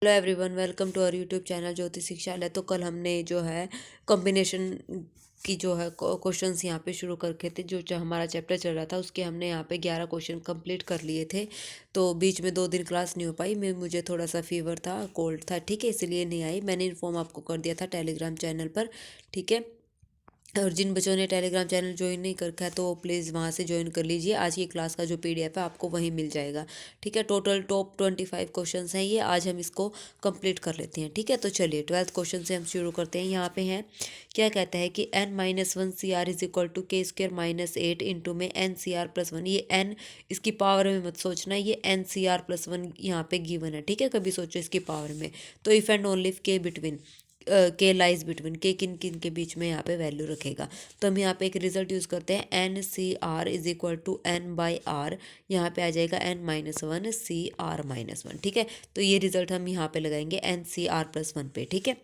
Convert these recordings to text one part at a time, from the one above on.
Hello everyone, welcome to our YouTube channel Jyoti Shikshalaya. तो कल हमने जो है कॉम्बिनेशन की जो है क्वेश्चंस यहाँ पे शुरू करके थे। जो हमारा चैप्टर चल रहा था उसके हमने यहाँ पे 11 क्वेश्चन कंप्लीट कर लिए थे। तो बीच में 2 दिन क्लास नहीं हो पाई। मुझे थोड़ा सा फीवर था, कोल्ड था, ठीक है, इसलिए नहीं आई। मैंने इन्फॉर्म आपको कर दिया था टेलीग्राम चैनल पर, ठीक है। और जिन बच्चों ने टेलीग्राम चैनल ज्वाइन नहीं कर रखा है तो प्लीज़ वहाँ से ज्वाइन कर लीजिए। आज की क्लास का जो पीडीएफ है आपको वहीं मिल जाएगा, ठीक है। टोटल टॉप 25 क्वेश्चंस हैं ये। आज हम इसको कंप्लीट कर लेते हैं, ठीक है। तो चलिए 12th क्वेश्चन से हम शुरू करते हैं। यहाँ पे हैं, क्या कहता है कि n-1 CR is equal to k² - 8 into में n CR+1। ये n इसकी पावर में मत सोचना, ये n CR+1 यहाँ पे गिवन है, ठीक है। कभी सोचो इसकी पावर में। तो इफ़ एंड ओनली इफ के बिटवीन, के लाइज बिटवीन, के किन किन के बीच में यहाँ पे वैल्यू रखेगा। तो हम यहाँ पे एक रिजल्ट यूज़ करते हैं, n CR is equal to n/r। यहाँ पे आ जाएगा n-1 CR-1, ठीक है। तो ये रिजल्ट हम यहाँ पे लगाएंगे n CR+1 पे, ठीक है।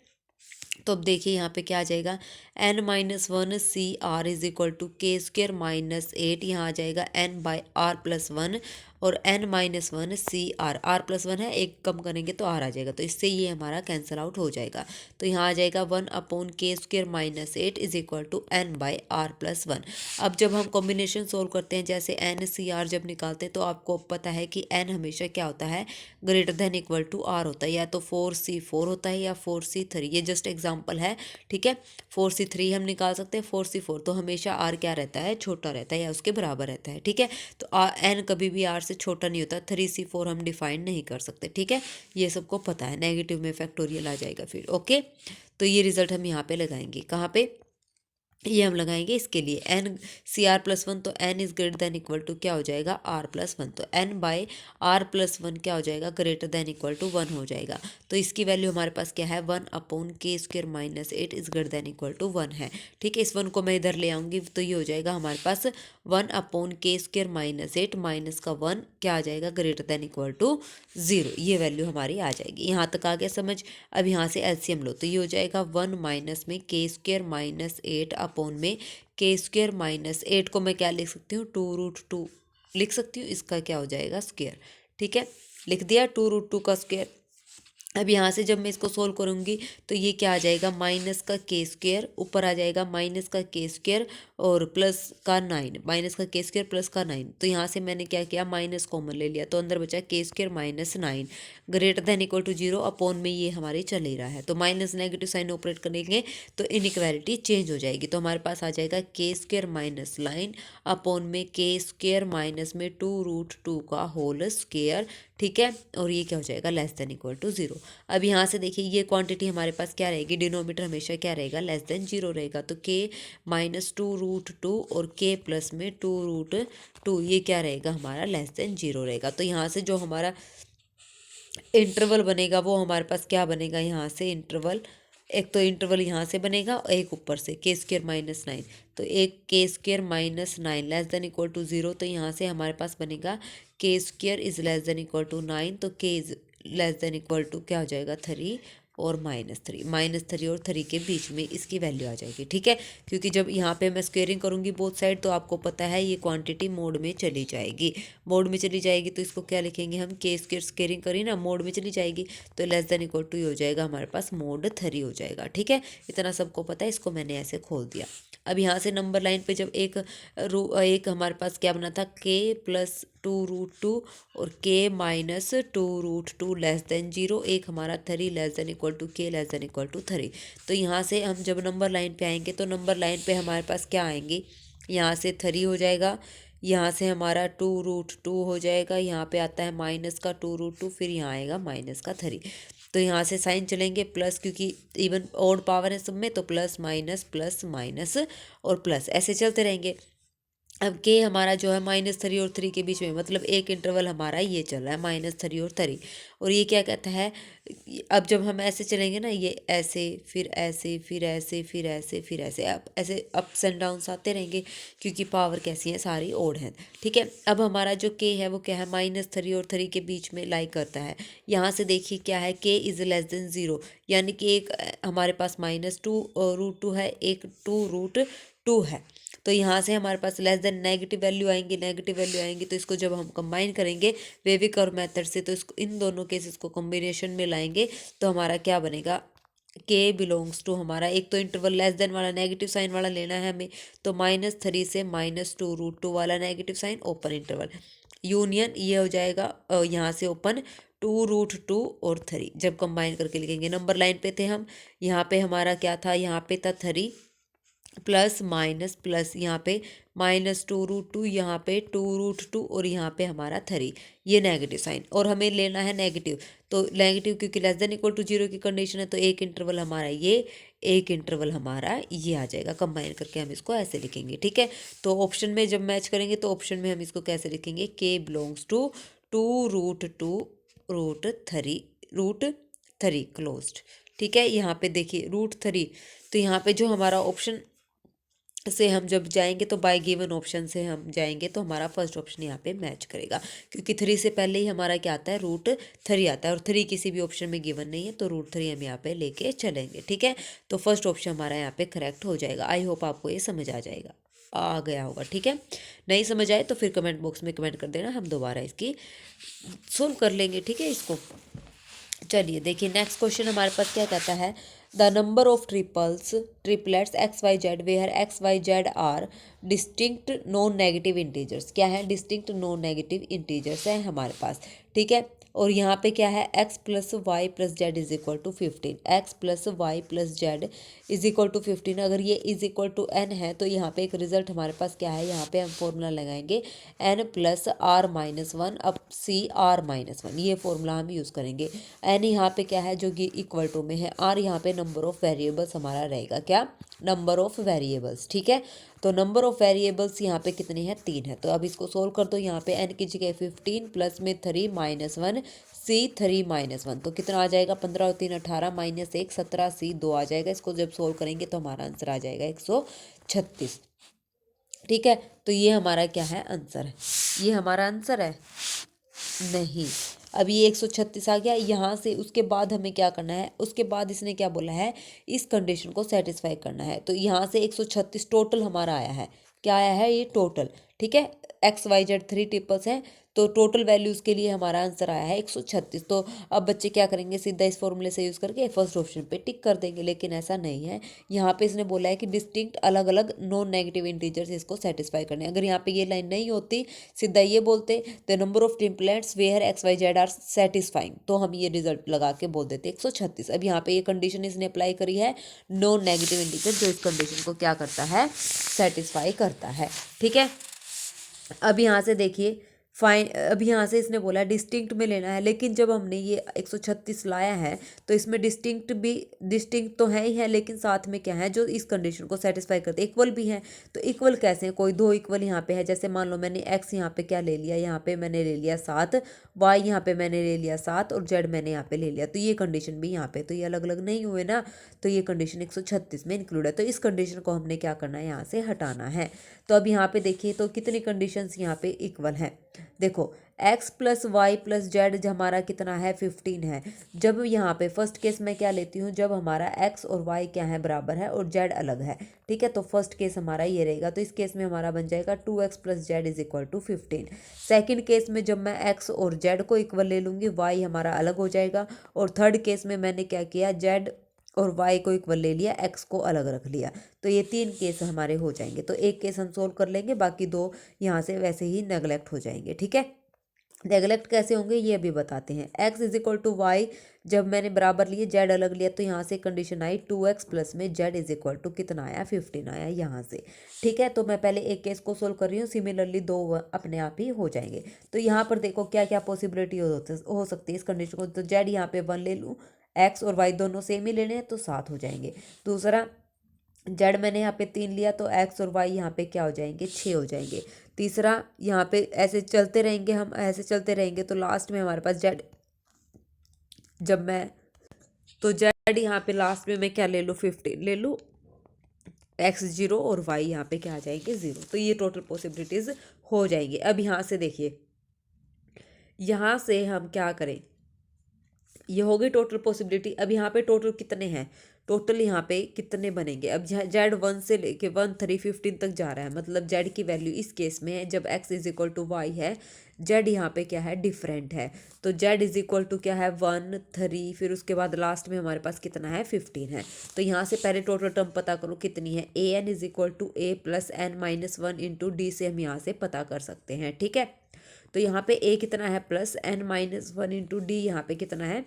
तो अब देखिए यहाँ पे क्या आ जाएगा, n-1 CR is equal to k²-8। यहाँ आ जाएगा n/r+1 और n-1 CR, r+1 है, एक कम करेंगे तो r आ जाएगा। तो इससे ये हमारा कैंसिल आउट हो जाएगा। तो यहाँ आ जाएगा 1/k² - 8 is equal to n/r+1। अब जब हम कॉम्बिनेशन सोल्व करते हैं, जैसे n-CR जब निकालते हैं तो आपको पता है कि n हमेशा क्या होता है, greater than equal to r होता है। या तो 4C4 होता है या 4C3। ये जस्ट एग्जाम्पल है, ठीक है। 4C3 हम निकाल सकते हैं, 4C4 तो हमेशा r क्या रहता है, छोटा रहता है या उसके बराबर रहता है, ठीक है। तो n कभी भी r से छोटा नहीं होता। 3C4 हम डिफाइन नहीं कर सकते, ठीक है। ये सबको पता है, नेगेटिव में फैक्टोरियल आ जाएगा फिर, ओके। तो ये रिजल्ट हम यहाँ पे लगाएंगे, कहाँ पे, ये हम लगाएंगे इसके लिए n CR+1। तो n is greater than equal to क्या हो जाएगा, r+1। तो n/r+1 क्या हो जाएगा, ग्रेटर देन इक्वल टू 1 हो जाएगा। तो इसकी वैल्यू हमारे पास क्या है, 1/k² - 8 is greater than equal to 1 है, ठीक है। इस 1 को मैं इधर ले आऊँगी तो ये हो जाएगा हमारे पास 1/k² - 8 माइनस का 1 क्या आ जाएगा, ग्रेटर देन इक्वल टू 0। ये वैल्यू हमारी आ जाएगी। यहाँ तक आ गया समझ। अब यहाँ से एलसीएम लो तो ये हो जाएगा 1 माइनस में k² - 8 अपॉन में k² - 8 को मैं क्या लिख सकती हूँ, 2√2 लिख सकती हूँ। इसका क्या हो जाएगा, स्क्वायर, ठीक है। लिख दिया 2√2 का स्क्वायर। अब यहाँ से जब मैं इसको सोल्व करूँगी तो ये क्या आ जाएगा, माइनस का k², ऊपर आ जाएगा माइनस का k² और प्लस का 9, माइनस का k² प्लस का 9। तो यहाँ से मैंने क्या किया, माइनस कॉमन ले लिया तो अंदर बचा k² - 9 greater than equal to 0 upon में ये हमारे चल ही रहा है। तो माइनस नेगेटिव साइन ऑपरेट करेंगे तो इनइक्वालिटी चेंज हो जाएगी। तो हमारे पास आ जाएगा k² - 9 अपॉन में k² माइनस में 2√2 का होल स्क्वायर, ठीक है। और ये क्या हो जाएगा, लेस देन इक्वल टू 0। अब यहाँ से देखिए ये क्वांटिटी हमारे पास क्या रहेगी, डिनोमीटर हमेशा क्या रहेगा, लेस देन 0 रहेगा। तो k - 2√2 और k प्लस में 2√2 ये क्या रहेगा हमारा, लेस देन 0 रहेगा। तो यहाँ से जो हमारा इंटरवल बनेगा वो हमारे पास क्या बनेगा, यहाँ से इंटरवल, एक तो इंटरवल यहाँ से बनेगा और एक ऊपर से k² - 9। तो एक k² - 9 less than equal to 0। तो यहाँ से हमारे पास बनेगा k² is less than equal to 9। तो k is less than equal to क्या हो जाएगा, 3 और -3 और 3 के बीच में इसकी वैल्यू आ जाएगी, ठीक है। क्योंकि जब यहाँ पे मैं स्क्वेयरिंग करूँगी बोथ साइड तो आपको पता है ये क्वांटिटी मोड में चली जाएगी। मोड में चली जाएगी तो इसको क्या लिखेंगे हम, k² स्क्वेयरिंग करी ना, मोड में चली जाएगी तो लेस देन इक्वल टू हो जाएगा हमारे पास मोड 3 हो जाएगा, ठीक है। इतना सबको पता है, इसको मैंने ऐसे खोल दिया। अब यहाँ से नंबर लाइन पे जब एक हमारे पास क्या बना था, k + 2√2 और k - 2√2 लेस देन 0, एक हमारा 3 less than equal to k less than equal to 3। तो यहाँ से हम जब नंबर लाइन पे आएंगे तो नंबर लाइन पे हमारे पास क्या आएंगे, यहाँ से 3 हो जाएगा, यहाँ से हमारा 2√2 हो जाएगा, यहाँ पे आता है माइनस का 2√2, फिर यहाँ आएगा माइनस का 3। तो यहाँ से साइन चलेंगे प्लस, क्योंकि इवन ऑड पावर है सब में, तो प्लस माइनस और प्लस ऐसे चलते रहेंगे। अब के हमारा जो है -3 और 3 के बीच में, मतलब एक इंटरवल हमारा ये चल रहा है -3 और 3। और ये क्या कहता है, अब जब हम ऐसे चलेंगे ना, ये ऐसे फिर ऐसे फिर ऐसे फिर ऐसे फिर ऐसे, अब ऐसे अप्स एंड डाउन्स आते रहेंगे क्योंकि पावर कैसी है, सारी ओड है, ठीक है। अब हमारा जो के है वो क्या है, -3 और 3 के बीच में लाई करता है। यहाँ से देखिए क्या है, के इज़ लेस देन 0, यानी कि एक हमारे पास -2√2 है, एक 2√2 2 है। तो यहाँ से हमारे पास लेस देन नेगेटिव वैल्यू आएंगी, तो इसको जब हम कंबाइन करेंगे वेवी कर्व मेथड से, तो इसको इन दोनों केसेस को कॉम्बिनेशन में लाएंगे तो हमारा क्या बनेगा, के बिलोंग्स टू हमारा, एक तो इंटरवल लेस देन वाला नेगेटिव साइन वाला लेना है हमें, तो -3 से -2√2 वाला negative sign open interval, union ये हो जाएगा यहाँ से ओपन 2√2 और 3, जब कंबाइन करके लिखेंगे। नंबर लाइन पे थे हम, यहाँ पे हमारा क्या था, यहाँ पे था 3 प्लस माइनस प्लस, यहाँ पे -2√2, यहाँ पे 2√2 और यहाँ पे हमारा 3, ये नेगेटिव साइन, और हमें लेना है नेगेटिव, तो नेगेटिव क्योंकि लेस देन इक्वल टू 0 की कंडीशन है, तो एक इंटरवल हमारा ये, एक इंटरवल हमारा ये आ जाएगा। कंबाइन करके हम इसको ऐसे लिखेंगे, ठीक है। तो ऑप्शन में जब मैच करेंगे तो ऑप्शन में हम इसको कैसे लिखेंगे, के बिलोंग्स टू 2√2√3 क्लोज्ड, ठीक है। यहाँ पे देखिए √3, तो यहाँ पे जो हमारा ऑप्शन से हम जब जाएंगे तो बाय गिवन ऑप्शन से हम जाएंगे तो हमारा फर्स्ट ऑप्शन यहाँ पे मैच करेगा, क्योंकि 3 से पहले ही हमारा क्या आता है, √3 आता है, और 3 किसी भी ऑप्शन में गिवन नहीं है, तो √3 हम यहाँ पे लेके चलेंगे, ठीक है। तो फर्स्ट ऑप्शन हमारा यहाँ पे करेक्ट हो जाएगा। आई होप आपको ये समझ आ जाएगा, आ गया होगा, ठीक है। नहीं समझ आए तो फिर कमेंट बॉक्स में कमेंट कर देना, हम दोबारा इसकी सोल्व कर लेंगे, ठीक है इसको। चलिए देखिए नेक्स्ट क्वेश्चन हमारे पास क्या कहता है, the number of triplets x y z where x y z are distinct non negative integers, क्या है, डिस्टिंक्ट नॉन नेगेटिव इंटीजर्स है हमारे पास, ठीक है। और यहाँ पे क्या है, x plus y plus z is equal to 15, x plus y plus z is equal to 15, अगर ये इज इक्वल टू n है तो यहाँ पे एक रिजल्ट हमारे पास क्या है, यहाँ पे हम फॉर्मूला लगाएंगे n प्लस r माइनस 1 अब c r माइनस 1, ये फॉर्मूला हम यूज़ करेंगे। n यहाँ पे क्या है, जो कि इक्वल टू में है, r यहाँ पे नंबर ऑफ वेरिएबल्स हमारा रहेगा, क्या, नंबर ऑफ वेरिएबल्स, ठीक है। तो नंबर ऑफ वेरिएबल्स यहाँ पे कितने हैं, 3 है, तो अब इसको सोल्व कर दो। यहाँ पे n की जगह 15 प्लस में 3 माइनस 1 c 3 माइनस 1, तो कितना आ जाएगा, 15 और 3 18 माइनस 1 17 c 2 आ जाएगा। इसको जब सोल्व करेंगे तो हमारा आंसर आ जाएगा 136, ठीक है। तो ये हमारा क्या है, आंसर है, ये हमारा आंसर है नहीं। अब ये 136 आ गया, यहाँ से उसके बाद हमें क्या करना है, उसके बाद इसने क्या बोला है, इस कंडीशन को सेटिस्फाई करना है, तो यहाँ से 136 टोटल हमारा आया है, क्या आया है, ये टोटल, ठीक है। एक्स वाई जेड 3 ट्रिपल्स हैं, तो टोटल वैल्यूज़ के लिए हमारा आंसर आया है 136। तो अब बच्चे क्या करेंगे, सीधा इस फॉर्मूले से यूज़ करके फर्स्ट ऑप्शन पे टिक कर देंगे, लेकिन ऐसा नहीं है। यहाँ पे इसने बोला है कि डिस्टिंक्ट अलग अलग नॉन नेगेटिव इंटीजर्स इसको सेटिस्फाई करने, अगर यहाँ पे ये लाइन नहीं होती, सीधा ये बोलते the number of triplets where x y z are satisfying, तो हम ये रिजल्ट लगा के बोल देते 136। अब यहाँ पे ये कंडीशन इसने अप्लाई करी है, नॉन नेगेटिव इंटीजर जो इस कंडीशन को क्या करता है, सेटिस्फाई करता है, ठीक है। अब यहाँ से देखिए अब यहाँ से इसने बोला डिस्टिंक्ट में लेना है, लेकिन जब हमने ये 136 लाया है तो इसमें डिस्टिंक्ट तो है ही है, लेकिन साथ में क्या है, जो इस कंडीशन को सेटिस्फाई करते इक्वल भी है। तो इक्वल कैसे हैं, कोई दो इक्वल यहाँ पे है, जैसे मान लो मैंने x यहाँ पे क्या ले लिया, यहाँ पे मैंने ले लिया 7, y यहाँ पे मैंने ले लिया 7 और z मैंने यहाँ पे ले लिया, तो ये कंडीशन भी यहाँ पे, तो ये अलग अलग नहीं हुए ना, तो ये कंडीशन 136 में इंक्लूड है। तो इस कंडीशन को हमने क्या करना है, यहाँ से हटाना है। तो अब यहाँ पे देखिए तो कितनी कंडीशंस यहाँ पे इक्वल हैं, देखो x plus y plus z हमारा कितना है, 15 है। जब यहाँ पे फर्स्ट केस में क्या लेती हूँ, जब हमारा x और y क्या है, बराबर है और z अलग है, ठीक है। तो फर्स्ट केस हमारा ये रहेगा, तो इस केस में हमारा बन जाएगा 2x plus z is equal to 15। Second case में जब मैं x और z को इक्वल ले लूँगी, y हमारा अलग हो जाएगा, और थर्ड केस में मैंने क्या किया, z और y को इक्वल ले लिया, x को अलग रख लिया, तो ये 3 केस हमारे हो जाएंगे। तो एक केस हम सोल्व कर लेंगे, बाकी 2 यहाँ से वैसे ही नेगलेक्ट हो जाएंगे, ठीक है। नेगलेक्ट कैसे होंगे ये अभी बताते हैं। x is equal to y जब मैंने बराबर लिए, z अलग लिया, तो यहाँ से कंडीशन आई 2x प्लस में z इज इक्वल टू कितना आया, 15 आया यहाँ से, ठीक है। तो मैं पहले एक केस को सोल्व कर रही हूँ, सिमिलरली 2 अपने आप ही हो जाएंगे। तो यहाँ पर देखो क्या क्या पॉसिबिलिटी हो सकती है इस कंडीशन को, तो z यहाँ पे 1 ले लूँ, x और y दोनों सेम ही लेने हैं तो 7 हो जाएंगे। दूसरा जेड मैंने यहाँ पे 3 लिया, तो एक्स और वाई यहाँ पे क्या हो जाएंगे, 6 हो जाएंगे। तीसरा यहाँ पे ऐसे चलते रहेंगे, हम ऐसे चलते रहेंगे, तो लास्ट में हमारे पास जेड, जब मैं तो जेड यहाँ पे लास्ट में मैं क्या ले लूँ, 15 ले लूँ, एक्स 0 और वाई यहाँ पे क्या आ जाएंगे, 0। तो ये टोटल पॉसिबिलिटीज़ हो जाएंगी। अब यहाँ से देखिए, यहाँ से हम क्या करें, ये हो गई टोटल पॉसिबिलिटी। अब यहाँ पे टोटल कितने हैं, टोटल यहाँ पे कितने बनेंगे। अब जेड 1 से लेके 1 3 15 तक जा रहा है, मतलब जेड की वैल्यू इस केस में है जब x is equal to y है, जेड यहाँ पे क्या है, डिफरेंट है। तो जेड इज इक्वल टू क्या है, 1 3, फिर उसके बाद लास्ट में हमारे पास कितना है, 15 है। तो यहाँ से पहले टोटल टर्म पता करो कितनी है, A N is equal to A plus N minus 1 into D से हम यहाँ से पता कर सकते हैं। ठीक है, तो यहाँ पे ए कितना है, plus N minus 1 into d यहाँ पे कितना है,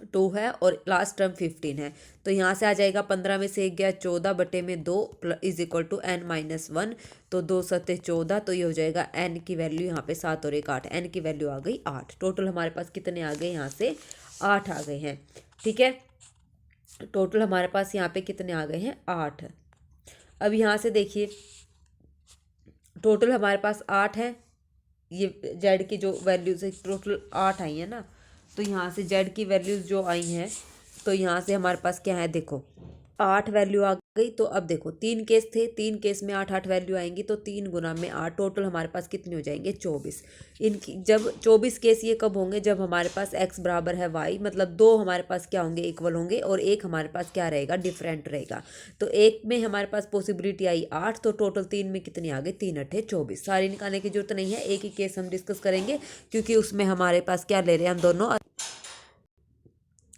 2 है, और लास्ट टर्म 15 है। तो यहाँ से आ जाएगा 15 में से 1 गया 14 बटे में 2 is equal to n minus 1। तो 2 सत्ते 14, तो ये हो जाएगा एन की वैल्यू यहाँ पे 7 और 1 8, एन की वैल्यू आ गई 8। टोटल हमारे पास कितने आ गए, यहाँ से 8 आ गए हैं। ठीक है, टोटल हमारे पास यहाँ पे कितने आ गए हैं, 8। अब यहाँ से देखिए टोटल हमारे पास 8 है, ये जेड की जो वैल्यूज है टोटल 8 आई है ना। तो यहाँ से जेड की वैल्यूज जो आई हैं, तो यहाँ से हमारे पास क्या है, देखो 8 वैल्यू आ गई। तो अब देखो 3 केस थे, 3 केस में 8 8 वैल्यू आएंगी, तो 3 गुना में 8, टोटल हमारे पास कितने हो जाएंगे, 24। इनकी जब 24 केस ये कब होंगे, जब हमारे पास x बराबर है y, मतलब 2 हमारे पास क्या होंगे, इक्वल होंगे, और एक हमारे पास क्या रहेगा, डिफरेंट रहेगा। तो एक में हमारे पास पॉसिबिलिटी आई 8, तो टोटल 3 में कितनी आ गई, 3 8 24। सारी निकालने की जरूरत नहीं है, एक ही केस हम डिस्कस करेंगे, क्योंकि उसमें हमारे पास क्या ले रहे हैं हम दोनों,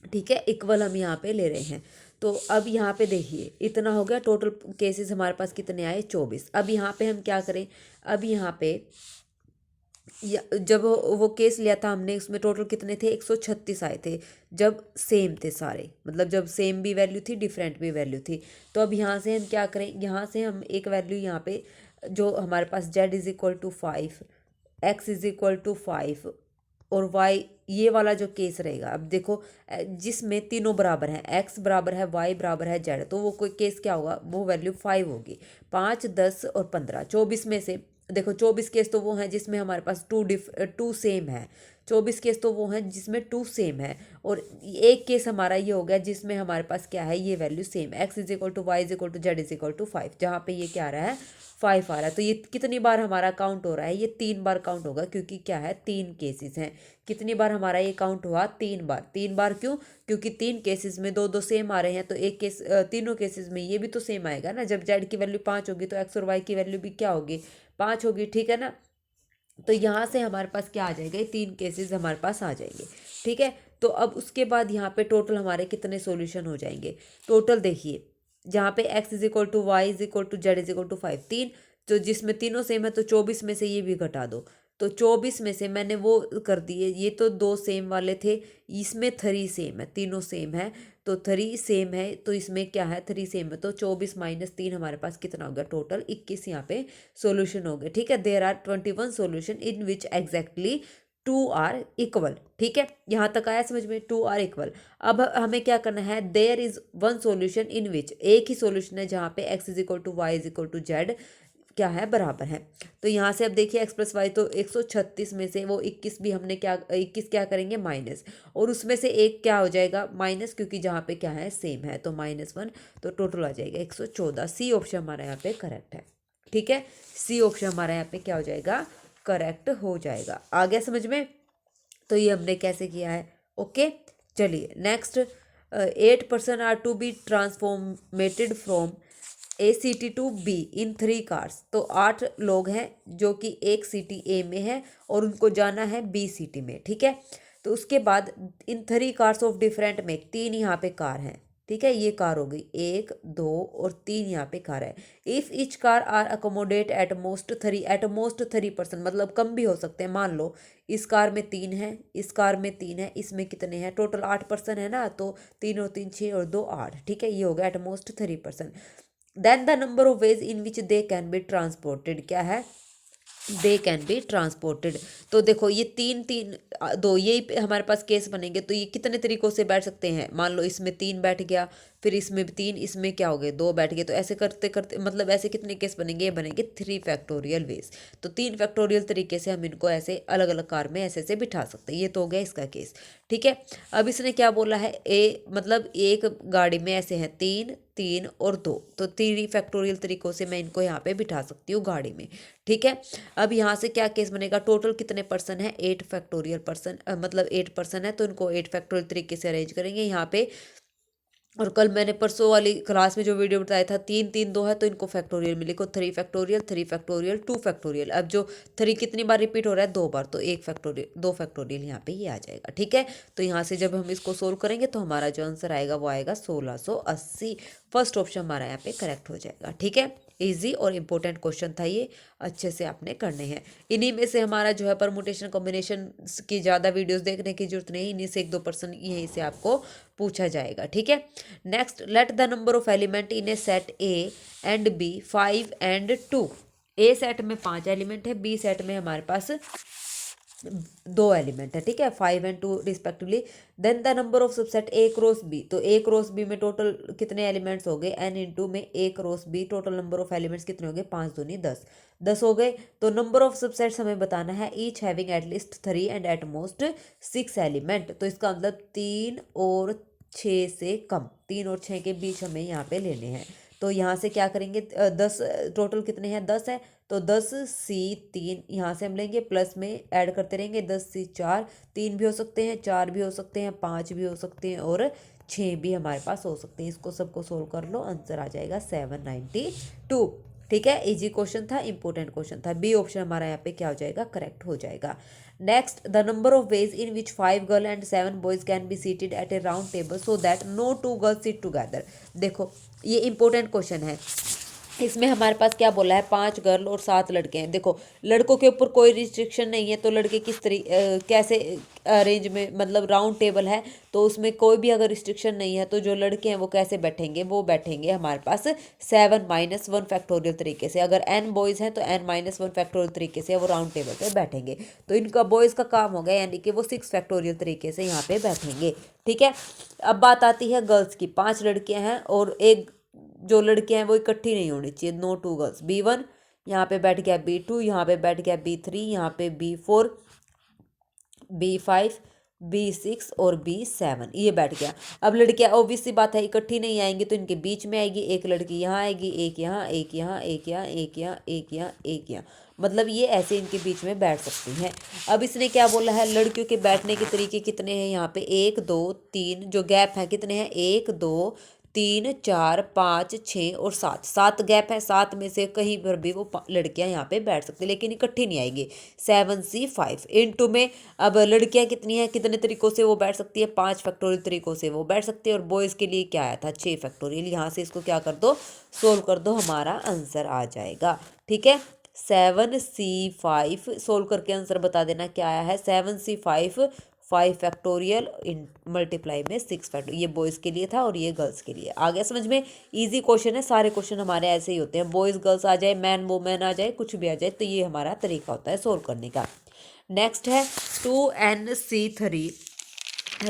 ठीक है, इक्वल हम यहाँ पे ले रहे हैं। तो अब यहाँ पे देखिए इतना हो गया, टोटल केसेस हमारे पास कितने आए, 24। अब यहाँ पे हम क्या करें, अब यहाँ पे जब वो केस लिया था हमने, उसमें टोटल कितने थे, 136 आए थे, जब सेम थे सारे, मतलब जब सेम भी वैल्यू थी, डिफरेंट भी वैल्यू थी। तो अब यहाँ से हम क्या करें, यहाँ से हम एक वैल्यू यहाँ पे जो हमारे पास Z is equal to 5, X is equal to 5 और वाई, ये वाला जो केस रहेगा, अब देखो जिसमें तीनों बराबर हैं, एक्स बराबर है, वाई बराबर है, जेड, तो वो कोई केस क्या होगा, वो वैल्यू 5 होगी। 5 10 और 15, 24 में से देखो 24 केस तो वो हैं जिसमें हमारे पास टू सेम है, 24 केस तो वो हैं जिसमें 2 सेम है, और एक केस हमारा ये हो गया जिसमें हमारे पास क्या है, ये value same, x is equal to y is equal to z is equal to 5, जहाँ पे ये क्या आ रहा है, 5 आ रहा है। तो ये कितनी बार हमारा काउंट हो रहा है, ये 3 बार काउंट होगा, क्योंकि क्या है, 3 केसेस हैं। कितनी बार हमारा ये काउंट हुआ, 3 बार। 3 बार क्यों, क्योंकि 3 केसेस में दो दो सेम आ रहे हैं, तो एक केस तीनों केसेस में ये भी तो सेम आएगा ना। जब जेड की वैल्यू 5 होगी तो एक्स और वाई की वैल्यू भी क्या होगी, 5 होगी, ठीक है ना। तो यहाँ से हमारे पास क्या आ जाएगा, 3 केसेस हमारे पास आ जाएंगे। ठीक है, तो अब उसके बाद यहाँ पे टोटल हमारे कितने सॉल्यूशन हो जाएंगे, टोटल देखिए जहाँ पे x is equal to y is equal to z is equal to 5, 3, तो जिसमें तीनों सेम है, तो 24 में से ये भी घटा दो। तो 24 में से मैंने वो कर दिए, ये तो 2 सेम वाले थे, इसमें 3 सेम है, तीनों सेम है, तो 3 सेम है, तो इसमें क्या है, 3 सेम है, तो 24 माइनस 3 हमारे पास कितना हो गया, टोटल 21 यहाँ पे सॉल्यूशन हो गए। ठीक है, there are 21 solution in which exactly 2 are equal. ठीक है, यहाँ तक आया समझ में, 2 आर इक्वल। अब हमें क्या करना है, there is 1 solution in which, एक ही सॉल्यूशन है जहाँ पे x is equal to y is equal to z क्या है, बराबर है। तो यहाँ से अब देखिए x प्लस वाई, तो 136 में से वो 21 भी हमने क्या, 21 क्या करेंगे, माइनस, और उसमें से एक क्या हो जाएगा, माइनस, क्योंकि जहाँ पे क्या है, सेम है, तो -1, तो टोटल आ जाएगा 114। सी ऑप्शन हमारा यहाँ पे करेक्ट है। ठीक है, सी ऑप्शन हमारा यहाँ पे क्या हो जाएगा, करेक्ट हो जाएगा। आ गया समझ में। तो ये हमने कैसे किया है, ओके। चलिए next, 8 are to be transformated from A city to B in 3 cars. तो 8 लोग हैं जो कि एक सिटी ए में है और उनको जाना है बी सिटी में। ठीक है, तो उसके बाद इन 3 कार्स ऑफ डिफरेंट में 3 यहाँ पे कार हैं। ठीक है, ये कार हो गई, 1 2 और 3 यहाँ पे कार है। If each car are accommodate at most 3%, मतलब कम भी हो सकते हैं। मान लो इस कार में 3 है, इस कार में 3 है, इसमें कितने हैं, टोटल 8 पर्सन है ना, तो 3 और 3 6 और 2 8। ठीक है, ये हो गया at most 3%। Then the number of ways in which they can be transported, क्या है, दे कैन बी ट्रांसपोर्टेड। तो देखो ये 3 3 2 ये हमारे पास केस बनेंगे, तो ये कितने तरीकों से बैठ सकते हैं। मान लो इसमें 3 बैठ गया, फिर इसमें भी 3, इसमें क्या हो गए, 2 बैठ गए, तो ऐसे करते करते मतलब ऐसे कितने केस बनेंगे, ये बनेंगे 3 फैक्टोरियल वेज। तो 3 फैक्टोरियल तरीके से हम इनको ऐसे अलग अलग कार में ऐसे ऐसे बिठा सकते हैं। ये तो हो गया इसका केस। ठीक है, अब इसने क्या बोला है, मतलब एक गाड़ी में ऐसे हैं 3 3 और 2, तो 3 फैक्टोरियल तरीकों से मैं इनको यहाँ पे बिठा सकती हूँ गाड़ी में। ठीक है, अब यहाँ से क्या केस बनेगा, टोटल कितने पर्सन है, 8 फैक्टोरियल पर्सन, मतलब 8 पर्सन है, तो इनको 8 फैक्टोरियल तरीके से अरेंज करेंगे। यहाँ पे और कल मैंने परसों वाली क्लास में जो वीडियो बताया था 3 3 2 है, तो इनको फैक्टोरियल में लिखो, 3 फैक्टोरियल 2 फैक्टोरियल। अब जो 3 कितनी बार रिपीट हो रहा है, 2 बार, तो 1 फैक्टोरियल 2 फैक्टोरियल यहाँ पे ये आ जाएगा। ठीक है, तो यहाँ से जब हम इसको सोल्व करेंगे तो हमारा जो आंसर आएगा वो आएगा 1680। फर्स्ट ऑप्शन हमारा यहाँ पे करेक्ट हो जाएगा। ठीक है, इजी और इम्पोर्टेंट क्वेश्चन था ये, अच्छे से आपने करने हैं। इन्हीं में से हमारा जो है परमुटेशन कॉम्बिनेशन की ज़्यादा वीडियोस देखने की जरूरत नहीं, इन्हीं से 1-2% यहीं से आपको पूछा जाएगा। ठीक है, next, let the number of element in a set A and B 5 and 2। A set में 5 एलिमेंट है, बी सेट में हमारे पास 2 एलिमेंट है। ठीक है, 5 and 2 respectively. Then the number of subset A cross B, तो ए क्रॉस बी में total कितने एलिमेंट्स हो गए, एन इंटू में A cross B, total number of elements कितने हो गए, 5 दूनी 10, 10 हो गए। तो नंबर ऑफ सबसेट्स हमें बताना है, each having at least 3 and at most 6 element. तो इसका मतलब 3 और 6 से कम, 3 और 6 के बीच हमें यहाँ पे लेने हैं। तो यहाँ से क्या करेंगे, 10 टोटल कितने हैं, 10 है, तो 10C3 यहाँ से हम लेंगे, प्लस में ऐड करते रहेंगे, 10C4, 3 भी हो सकते हैं, 4 भी हो सकते हैं, 5 भी हो सकते हैं और 6 भी हमारे पास हो सकते हैं। इसको सबको सोल्व कर लो, आंसर आ जाएगा 792। ठीक है, इजी क्वेश्चन था, इंपॉर्टेंट क्वेश्चन था। बी ऑप्शन हमारा यहाँ पे क्या हो जाएगा, करेक्ट हो जाएगा। Next, the number of ways in which 5 girl and 7 boys can be seated at a round table so that no 2 girls sit together. देखो ये इंपॉर्टेंट क्वेश्चन है। इसमें हमारे पास क्या बोला है, 5 गर्ल और 7 लड़के हैं। देखो लड़कों के ऊपर कोई रिस्ट्रिक्शन नहीं है, तो लड़के किस कैसे अरेंज में, मतलब राउंड टेबल है तो उसमें कोई भी अगर रिस्ट्रिक्शन नहीं है, तो जो लड़के हैं वो कैसे बैठेंगे, वो बैठेंगे हमारे पास 7 - 1 फैक्टोरियल तरीके से। अगर n बॉयज़ हैं तो n - 1 फैक्टोरियल तरीके से वो राउंड टेबल पे बैठेंगे। तो इनका बॉयज़ का काम हो गया, यानी कि वो 6 फैक्टोरियल तरीके से यहाँ पे बैठेंगे। ठीक है, अब बात आती है गर्ल्स की। 5 लड़कियां हैं और एक जो लड़कियां हैं वो इकट्ठी नहीं होनी चाहिए, नो 2 गर्ल्स। B1 यहाँ पे बैठ गया, B2 यहाँ पे बैठ गया, B3 यहाँ पे, B4, B5, B6 और B7 ये बैठ गया। अब लड़कियां ऑब्वियस सी बात है इकट्ठी नहीं आएंगी, तो इनके बीच में आएगी, एक लड़की यहाँ आएगी, एक यहाँ, एक यहाँ, एक यहाँ, एक यहाँ, एक यहाँ, एक यहाँ, मतलब ये ऐसे इनके बीच में बैठ सकती हैं। अब इसने क्या बोला है, लड़कियों के बैठने के तरीके कितने हैं, यहाँ पे 1 2 3 जो गैप है कितने हैं, 1 2 3 4 5 6 और 7, 7 गैप है। 7 में से कहीं पर भी वो लड़कियां यहाँ पे बैठ सकती, लेकिन इकट्ठी नहीं आएगी। 7C5 इंटू में, अब लड़कियां कितनी हैं, कितने तरीकों से वो बैठ सकती है, 5 फैक्टोरियल तरीकों से वो बैठ सकती है। और बॉयज़ के लिए क्या आया था, 6 फैक्टोरियल। यहाँ से इसको क्या कर दो, सोल्व कर दो, हमारा आंसर आ जाएगा। ठीक है, 7C5 सोल्व करके आंसर बता देना क्या आया है, 7C5 5 फैक्टोरियल इन मल्टीप्लाई में 6 फैक्टोरियल। ये बॉयज़ के लिए था और ये गर्ल्स के लिए। आ गया समझ में, इजी क्वेश्चन है, सारे क्वेश्चन हमारे ऐसे ही होते हैं, बॉयज़ गर्ल्स आ जाए, मैन वुमेन आ जाए, कुछ भी आ जाए, तो ये हमारा तरीका होता है सोल्व करने का। नेक्स्ट है 2NC3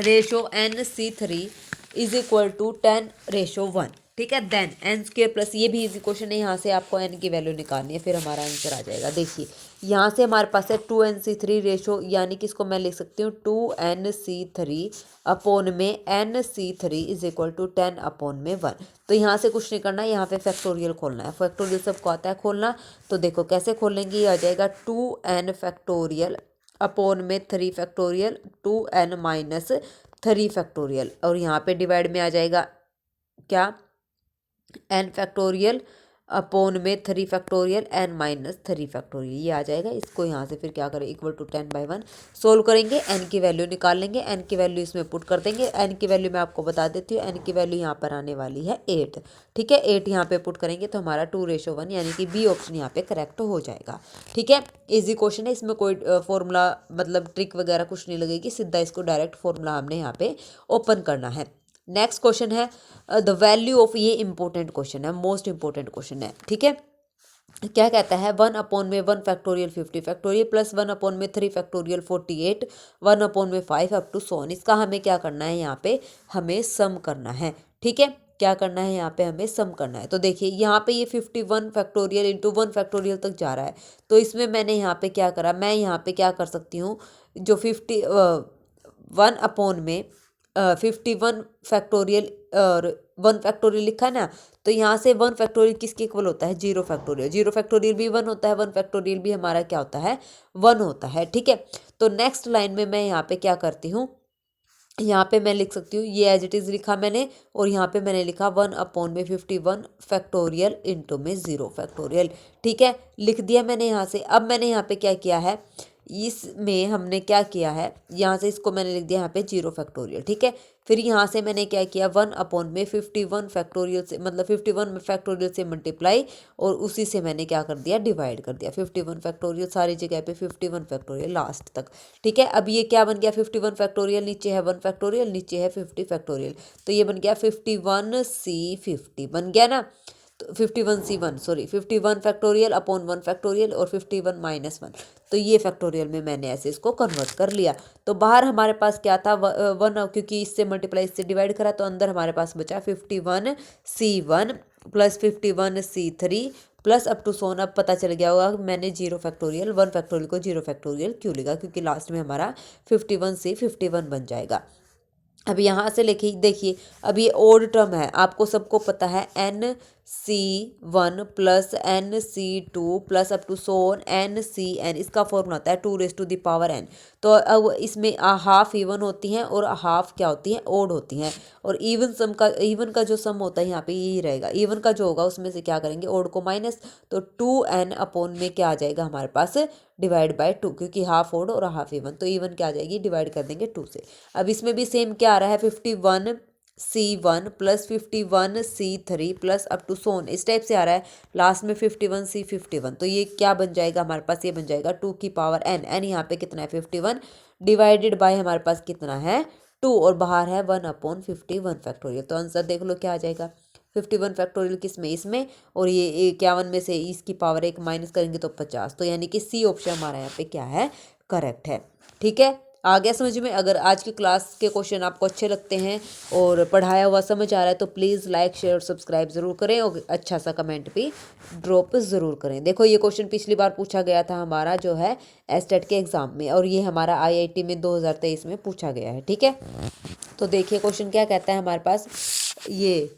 ratio NC3 is equal to 10:1। ठीक है, देन n स्क्र प्लस, ये भी इजी क्वेश्चन है, यहाँ से आपको n की वैल्यू निकालनी है, फिर हमारा आंसर आ जाएगा। देखिए यहाँ से हमारे पास है 2NC3 रेशो, यानी कि इसको मैं लिख सकती हूँ 2NC3 अपॉन में NC3 इज इक्वल टू 10/1। तो यहाँ से कुछ नहीं करना है, यहाँ पे फैक्टोरियल खोलना है। फैक्टोरियल सबको आता है खोलना, तो देखो कैसे खोलेंगे, ये आ जाएगा 2n फैक्टोरियल अपॉन में 3 फैक्टोरियल 2n - 3 फैक्टोरियल, और यहाँ पे डिवाइड में आ जाएगा क्या, n फैक्टोरियल अपॉन में 3 फैक्टोरियल n - 3 फैक्टोरियल, ये आ जाएगा। इसको यहाँ से फिर क्या करें, इक्वल टू 10/1 सोल्व करेंगे, n की वैल्यू निकाल लेंगे, n की वैल्यू इसमें पुट कर देंगे। n की वैल्यू मैं आपको बता देती हूँ, n की वैल्यू यहाँ पर आने वाली है 8। ठीक है, 8 यहाँ पे पुट करेंगे तो हमारा 2:1, यानी कि बी ऑप्शन यहाँ पे करेक्ट हो जाएगा। ठीक है, इजी क्वेश्चन है, इसमें कोई फॉर्मूला मतलब ट्रिक वगैरह कुछ नहीं लगेगी, सीधा इसको डायरेक्ट फॉर्मूला हमने यहाँ पे ओपन करना है। नेक्स्ट क्वेश्चन है द वैल्यू ऑफ, ये इंपॉर्टेंट क्वेश्चन है, मोस्ट इंपॉर्टेंट क्वेश्चन है। ठीक है, क्या कहता है, 1/1 factorial 50 factorial plus 1/3 factorial 48, 1/5 up to so on. इसका हमें क्या करना है, यहाँ पे हमें सम करना है। ठीक है, क्या करना है, यहाँ पे हमें सम करना है। तो देखिए यहाँ पे ये 51 फैक्टोरियल इंटू 1 फैक्टोरियल तक जा रहा है, तो इसमें मैंने यहाँ पे क्या करा, मैं यहाँ पे क्या कर सकती हूँ, जो 1 में 51 फैक्टोरियल और 1 फैक्टोरियल लिखा है ना, तो यहाँ से 1 फैक्टोरियल किसके इक्वल होता है, 0 फैक्टोरियल। 0 फैक्टोरियल भी 1 होता है, 1 फैक्टोरियल भी हमारा क्या होता है, 1 होता है। ठीक है, तो नेक्स्ट लाइन में मैं यहाँ पे क्या करती हूँ, यहाँ पे मैं लिख सकती हूँ, ये एज इट इज़ लिखा मैंने, और यहाँ पे मैंने लिखा 1/51 फैक्टोरियल इंटू में 0 फैक्टोरियल। ठीक है, लिख दिया मैंने यहाँ से। अब मैंने यहाँ पे क्या किया है, इसमें हमने क्या किया है, यहाँ से इसको मैंने लिख दिया यहाँ पे 0 फैक्टोरियल। ठीक है, फिर यहाँ से मैंने क्या किया, 1/51 फैक्टोरियल से, मतलब 51 फैक्टोरियल से मल्टीप्लाई, और उसी से मैंने क्या कर दिया, डिवाइड कर दिया। 51 फैक्टोरियल सारी जगह पे 51 फैक्टोरियल लास्ट तक। ठीक है, अब ये क्या बन गया, 51 फैक्टोरियल, नीचे है 1 फैक्टोरियल, नीचे है 50 फैक्टोरियल, तो ये बन गया 51C50 बन गया ना। तो 51C1 sorry 51 factorial upon 1 factorial और 51 माइनस 1, तो ये फैक्टोरियल में मैंने ऐसे इसको कन्वर्ट कर लिया। तो बाहर हमारे पास क्या था, 1, क्योंकि इससे मल्टीप्लाई इससे डिवाइड करा, तो अंदर हमारे पास बचा 51C1 plus 51C3 plus up to so on. अब पता चल गया होगा मैंने 0 फैक्टोरियल 1 फैक्टोरियल को 0 फैक्टोरियल क्यों लिखा, क्योंकि लास्ट में हमारा 51C51 बन जाएगा। अब यहाँ से लिखिए, देखिए अब ये ओड टर्म है, आपको सबको पता है, NC1 plus NC2 plus up to so on NCN, इसका फॉर्मूला होता है 2⁻n। तो अब इसमें हाफ इवन होती हैं और हाफ क्या होती हैं, ओड होती हैं। और इवन का जो सम होता है यहाँ पे यही रहेगा, इवन का जो होगा उसमें से क्या करेंगे, ओड को माइनस, तो 2n अपॉन में क्या आ जाएगा हमारे पास, डिवाइड बाय 2, क्योंकि हाफ ओड और हाफ इवन, तो इवन क्या आ जाएगी, डिवाइड कर देंगे 2 से। अब इसमें भी सेम क्या आ रहा है, 51C1 plus 51C3 plus up to so on, इस टाइप से आ रहा है, लास्ट में 51C51, तो ये क्या बन जाएगा हमारे पास, ये बन जाएगा 2 की पावर n। n यहाँ पे कितना है 51, डिवाइडेड बाय हमारे पास कितना है 2, और बाहर है 1/51 फैक्टोरियल। तो आंसर देख लो क्या आ जाएगा, 51 फैक्टोरियल किस में, इसमें, और ये 51 में से इसकी पावर 1 माइनस करेंगे तो 50, तो यानी कि सी ऑप्शन हमारा यहाँ पे क्या है, करेक्ट है। ठीक है, आ गया समझ में। अगर आज की क्लास के क्वेश्चन आपको अच्छे लगते हैं और पढ़ाया हुआ समझ आ रहा है तो प्लीज़ लाइक शेयर और सब्सक्राइब ज़रूर करें, और अच्छा सा कमेंट भी ड्रॉप ज़रूर करें। देखो ये क्वेश्चन पिछली बार पूछा गया था हमारा जो है एस्टेट के एग्ज़ाम में, और ये हमारा IIT में 2023 में पूछा गया है। ठीक है, तो देखिए क्वेश्चन क्या कहता है हमारे पास, ये